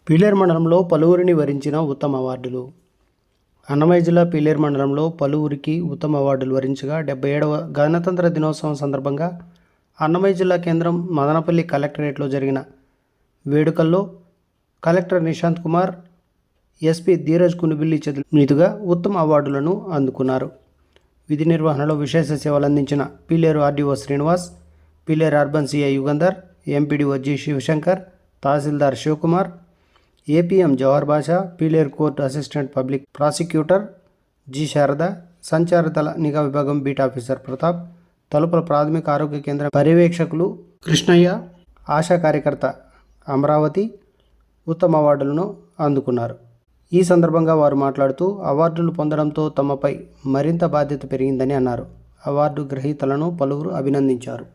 పీలేరు మండలంలో పలువురిని వరించిన ఉత్తమ అవార్డులు. అన్నమయ్య జిల్లా పీలేరు మండలంలో పలువురికి ఉత్తమ అవార్డులు వరించగా 77వ గణతంత్ర దినోత్సవం సందర్భంగా అన్నమయ్య జిల్లా కేంద్రం మదనపల్లి కలెక్టరేట్లో జరిగిన వేడుకల్లో కలెక్టర్ నిశాంత్ కుమార్, ఎస్పీ ధీరజ్ కునుబిల్లి చేతుల మీదుగా ఉత్తమ అవార్డులను అందుకున్నారు. విధి నిర్వహణలో విశేష సేవలు అందించిన Peeleru RDO Srinivas, Peeleru urban CI Yugandhar, MPDO G Sivashankar, tahsildar Sivakumar, APM Jawahar Basha, Peeleru court assistant public prosecutor G Sarada, సంచార దళ నిఘా విభాగం బీట్ ఆఫీసర్ ప్రతాప్, తలుపుల ప్రాథమిక ఆరోగ్య కేంద్ర పర్యవేక్షకులు కృష్ణయ్య, ఆశా కార్యకర్త అమరావతి ఉత్తమ అవార్డులను అందుకున్నారు. ఈ సందర్భంగా వారు మాట్లాడుతూ అవార్డులు పొందడంతో తమపై మరింత బాధ్యత పెరిగిందని అన్నారు. అవార్డు గ్రహీతలను పలువురు అభినందించారు.